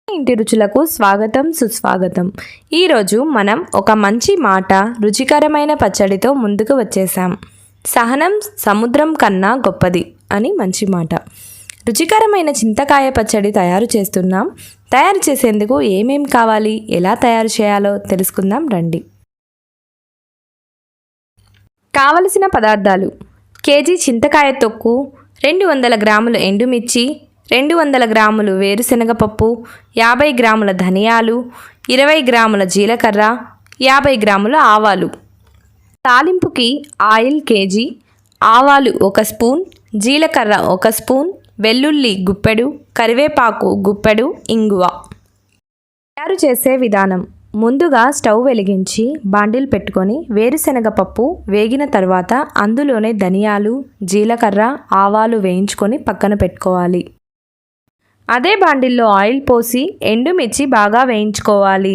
ఇంటి రుచులకు స్వాగతం సుస్వాగతం. ఈరోజు మనం ఒక మంచి మాట రుచికరమైన పచ్చడితో ముందుకు వచ్చేసాం. సహనం సముద్రం కన్నా గొప్పది అని మంచి మాట. రుచికరమైన చింతకాయ పచ్చడి తయారు చేస్తున్నాం. తయారు చేసేందుకు ఏమేం కావాలి, ఎలా తయారు చేయాలో తెలుసుకుందాం రండి. కావలసిన పదార్థాలు: కేజీ చింతకాయ తొక్కు, 200 గ్రాముల ఎండుమిర్చి, 200 గ్రాములు వేరుశనగపప్పు, 50 గ్రాముల ధనియాలు, 20 గ్రాముల జీలకర్ర, 50 గ్రాముల ఆవాలు. తాలింపుకి ఆయిల్ కేజీ, ఆవాలు 1 స్పూన్, జీలకర్ర 1 స్పూన్, వెల్లుల్లి గుప్పెడు, కరివేపాకు గుప్పెడు, ఇంగువ. తయారు చేసే విధానం: ముందుగా స్టవ్ వెలిగించి బాండిల్ పెట్టుకొని వేరుశనగపప్పు వేగిన తర్వాత అందులోనే ధనియాలు, జీలకర్ర, ఆవాలు వేయించుకొని పక్కన పెట్టుకోవాలి. అదే బాండిల్లో ఆయిల్ పోసి ఎండుమిర్చి బాగా వేయించుకోవాలి.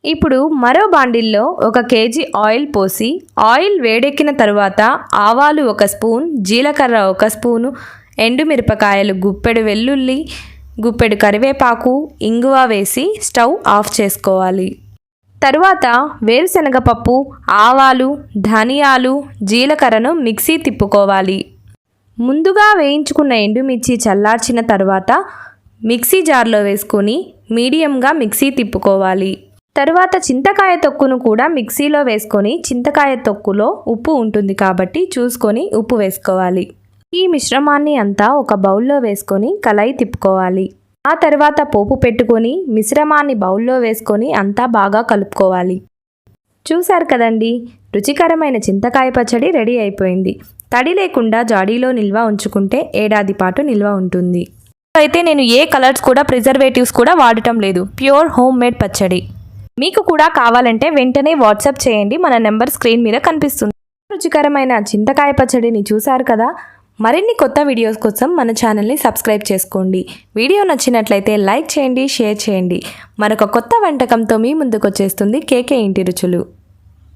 ఇప్పుడు మరో బాండిల్లో 1 కేజీ ఆయిల్ పోసి ఆయిల్ వేడెక్కిన తర్వాత ఆవాలు 1 స్పూన్, జీలకర్ర 1 స్పూను, ఎండుమిరపకాయలు గుప్పెడు, వెల్లుల్లి గుప్పెడు, కరివేపాకు, ఇంగువ వేసి స్టవ్ ఆఫ్ చేసుకోవాలి. తరువాత వేరుశనగపప్పు, ఆవాలు, ధనియాలు, జీలకర్రను మిక్సీ తిప్పుకోవాలి. ముందుగా వేయించుకున్న ఎండుమిర్చి చల్లార్చిన తర్వాత మిక్సీ జార్లో వేసుకొని మీడియంగా మిక్సీ తిప్పుకోవాలి. తరువాత చింతకాయ తొక్కును కూడా మిక్సీలో వేసుకొని చింతకాయ తొక్కులో ఉప్పు ఉంటుంది కాబట్టి చూసుకొని ఉప్పు వేసుకోవాలి. ఈ మిశ్రమాన్ని అంతా ఒక బౌల్లో వేసుకొని కళాయి తిప్పుకోవాలి. ఆ తర్వాత పోపు పెట్టుకొని మిశ్రమాన్ని బౌల్లో వేసుకొని అంతా బాగా కలుపుకోవాలి. చూశారు కదండి, రుచికరమైన చింతకాయ పచ్చడి రెడీ అయిపోయింది. తడి లేకుండా జాడీలో నిల్వ ఉంచుకుంటే ఏడాది పాటు నిల్వ ఉంటుంది. అయితే నేను ఏ కలర్స్ కూడా ప్రిజర్వేటివ్స్ కూడా వాడటం లేదు. ప్యూర్ హోమ్ మేడ్ పచ్చడి. మీకు కూడా కావాలంటే వెంటనే వాట్సాప్ చేయండి, మన నెంబర్ స్క్రీన్ మీద కనిపిస్తుంది. రుచికరమైన చింతకాయ పచ్చడిని చూశారు కదా. మరిన్ని కొత్త వీడియోస్ కోసం మన ఛానల్ని సబ్స్క్రైబ్ చేసుకోండి. వీడియో నచ్చినట్లయితే లైక్ చేయండి, షేర్ చేయండి. మరొక కొత్త వంటకంతో మీ ముందుకు వచ్చేస్తుంది కేకే ఇంటి రుచులు.